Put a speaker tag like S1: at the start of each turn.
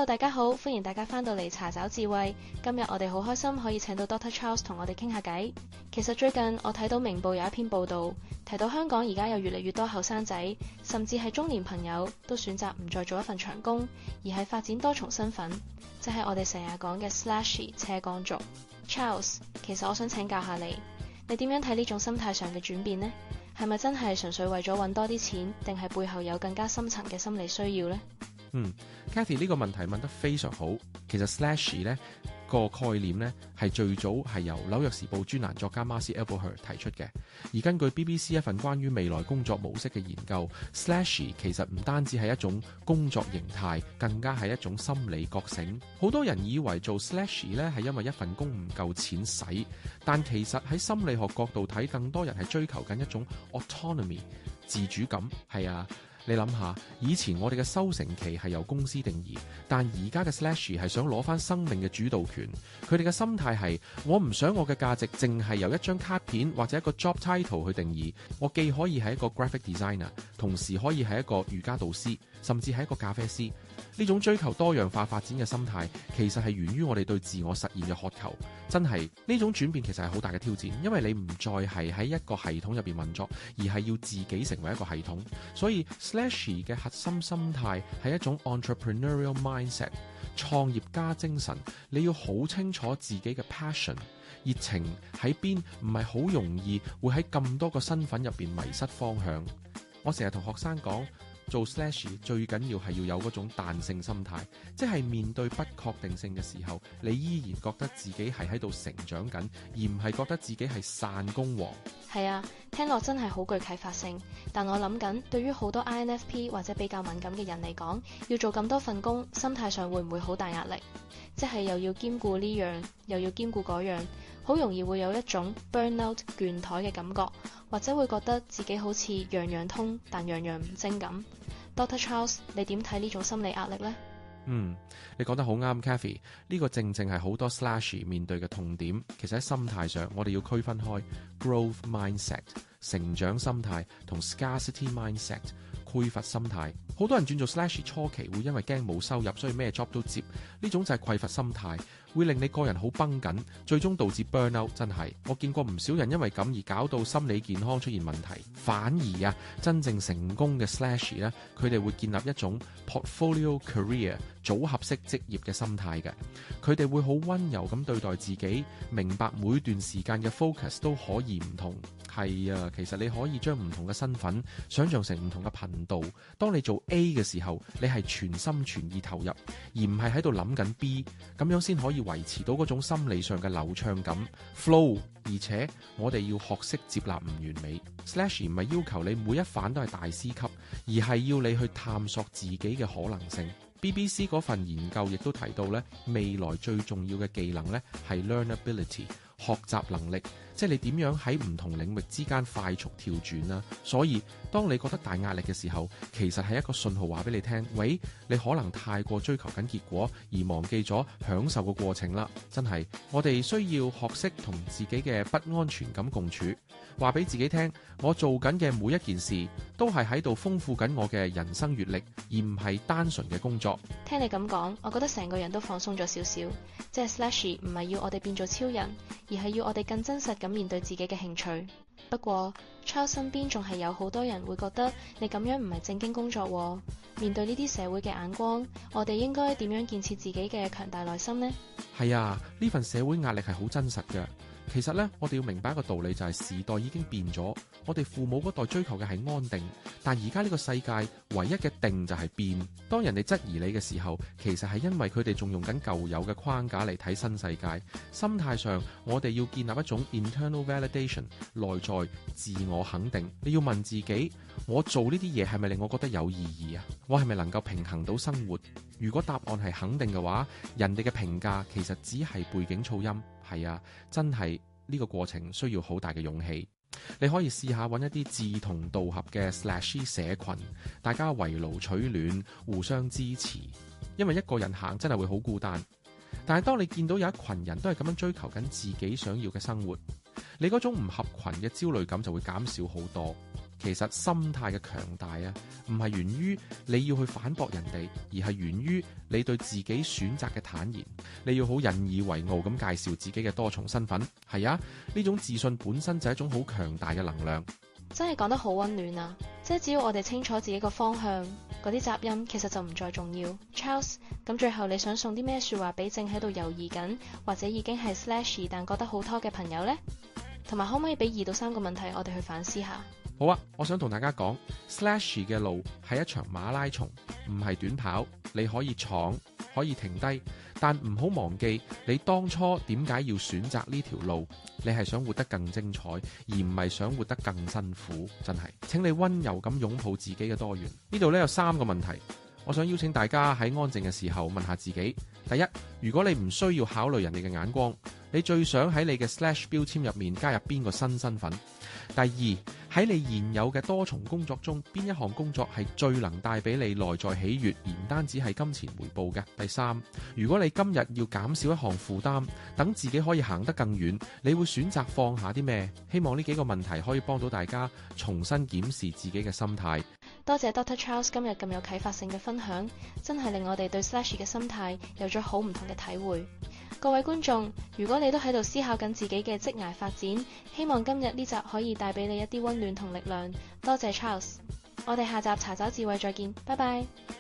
S1: Hello， 大家好，歡迎大家翻到嚟查找智慧。今日我哋好開心可以請到 Dr. Charles 同我哋傾下偈。其實最近我睇到明報有一篇報道，提到香港而家有越嚟越多後生仔，甚至係中年朋友都選擇唔再做一份長工，而係發展多重身份，即係我哋成日講嘅 Slashy 斜槓族。Charles， 其實我想請教下你點樣睇呢種心態上嘅轉變呢？係咪真係純粹為咗揾多啲錢，定係背後有更加深層嘅心理需要呢
S2: ？Cathy 呢個問題問得非常好。其實 Slashy 呢個概念呢係最早係由紐約時報專欄作家 Marcy Alboher 提出嘅。而根據 BBC 一份關於未來工作模式嘅研究， Slashy 其實唔單止係一種工作形態，更加係一種心理覺醒。好多人以為做 Slashy 呢係因為一份工唔夠錢使，但其實喺心理學角度睇，更多人係追求緊一種 autonomy 自主感。係啊，你諗下，以前我哋嘅收成期係由公司定義，但而家嘅 Slashy 係想攞翻生命嘅主導權。佢哋嘅心態係，我唔想我嘅價值淨係由一張卡片或者一個 job title 去定義。我既可以係一個 graphic designer， 同時可以係一個瑜伽導師，甚至係一個咖啡師。呢種追求多樣化發展嘅心態，其實係源於我哋對自我實現嘅渴求。真係呢種轉變其實係好大嘅挑戰，因為你唔再係喺一個系統入邊運作，而係要自己成為一個系統。所以 Slashy 嘅核心心態係一種 entrepreneurial mindset， 創業家精神。你要好清楚自己嘅 passion 熱情喺邊，唔係好容易會喺咁多個身份入邊迷失方向。我成日同學生講，做 Slashy 最緊要係要有嗰種彈性心態，即係面對不確定性嘅時候，你依然覺得自己係喺度成長緊，而唔係覺得自己係散工王。
S1: 係啊，聽落真係好具啟發性。但我諗緊，對於好多 INFP 或者比較敏感嘅人嚟講，要做咁多份工，心態上會唔會好大壓力？即係又要兼顧呢樣，又要兼顧嗰樣，好容易會有一種 burnout 倦怠嘅感覺，或者會覺得自己好似樣樣通，但樣樣唔精咁。Dr. Charles， 你點睇呢種心理壓力呢？
S2: 你講得好啱 Cathy， 呢個正正係好多 Slashy 面對嘅痛點。其實喺心態上，我哋要區分開 growth mindset 成長心態同 scarcity mindset 匱乏心態。好多人轉做 Slashy 初期會因為驚冇收入，所以咩 job 都接，呢種就係匱乏心態，會令你個人好繃緊，最終導致 burnout。真係我見過唔少人因為咁而搞到心理健康出現問題。反而真正成功嘅 Slashy 咧，佢哋會建立一種 portfolio career 組合式職業嘅心態嘅。佢哋會好溫柔咁對待自己，明白每段時間嘅 focus 都可以唔同。係啊，其實你可以將唔同嘅身份想象成唔同嘅頻道。當你做 A 嘅時候，你係全心全意投入，而唔係喺度諗緊 B， 咁樣先可以維持到嗰種心理上嘅流暢感 flow。而且我哋要學識接納唔完美。Slashy 唔係要求你每一範都係大師級，而係要你去探索自己嘅可能性。BBC 嗰份研究亦都提到咧，未來最重要嘅技能咧係 learnability 學習能力，即係你點樣喺唔同領域之間快速跳轉啦。所以當你覺得大壓力嘅時候，其實係一個信號話俾你聽，喂，你可能太過追求緊結果，而忘記咗享受個過程啦。真係，我哋需要學識同自己嘅不安全感共處，話俾自己聽，我做緊嘅每一件事都係喺度豐富緊我嘅人生閱歷，而唔係單純嘅工作。
S1: 聽你咁講，我覺得成個人都放鬆咗少少。即係 Slashy 唔係要我哋變做超人，而係要我哋更真實咁面對自己嘅興趣。不過 Charles 身邊仲係有好多人會覺得你咁樣唔係正經工作喎。面對呢啲社會嘅眼光，我哋應該點樣建設自己嘅強大內心呢？
S2: 係啊，呢份社會壓力係好真實嘅。其實呢，我哋要明白一個道理，就係時代已經變咗。我哋父母嗰代追求嘅係安定，但而家呢個世界唯一嘅定就係變。當人哋質疑你嘅時候，其實係因為佢哋仲用緊舊有嘅框架嚟睇新世界。心態上，我哋要建立一種 internal validation 內在自我肯定。你要問自己，我做呢啲嘢係咪令我覺得有意義啊？我係咪能夠平衡到生活？如果答案係肯定嘅話，人哋嘅評價其實只係背景噪音。係啊，真係呢個過程需要好大嘅勇氣。你可以試下揾一啲志同道合嘅 Slashy 社群，大家圍爐取暖，互相支持。因為一個人行真係會好孤單，但係當你見到有一群人都係咁樣追求緊自己想要嘅生活，你嗰種唔合群嘅焦慮感就會減少好多。其實心態嘅強大啊，唔係源於你要去反駁人哋，而係源於你對自己選擇嘅坦然。你要好引以為傲咁介紹自己嘅多重身份。係啊，呢種自信本身就係一種好強大嘅能量。
S1: 真係講得好溫暖啊！即係只要我哋清楚自己個方向，嗰啲雜音其實就唔再重要。Charles， 咁最後你想送啲咩說話俾正喺度猶豫緊，或者已經係 Slashy 但覺得好拖嘅朋友呢？同埋可唔可以俾2到3個問題我哋去反思下？
S2: 好啊，我想同大家講 Slashy 嘅路係一場馬拉松，唔係短跑。你可以闖，可以停低，但唔好忘記你當初點解要選擇呢條路。你係想活得更精彩，而唔係想活得更辛苦。真係，請你溫柔咁擁抱自己嘅多元。呢度有3個問題，我想邀請大家喺安靜嘅時候問下自己。第一，如果你唔需要考慮人哋嘅眼光，你最想喺你嘅 Slash 標籤入面加入邊個新身份？第二，喺你現有嘅多重工作中，邊一項工作係最能帶俾你內在喜悅，而唔單止係金錢回報嘅？第三，如果你今日要減少一項負擔，等自己可以行得更遠，你會選擇放下啲咩？希望呢幾個問題可以幫到大家重新檢視自己嘅心態。
S1: 多謝 Dr. Charles 今日咁有啟發性嘅分享，真係令我哋對 Slashy 嘅心態有咗好唔同嘅體會。各位觀眾，如果你都喺度思考緊自己嘅職涯發展，希望今日呢集可以帶俾你一啲溫暖同力量。多謝 Charles， 我哋下集茶找智慧再見，拜拜。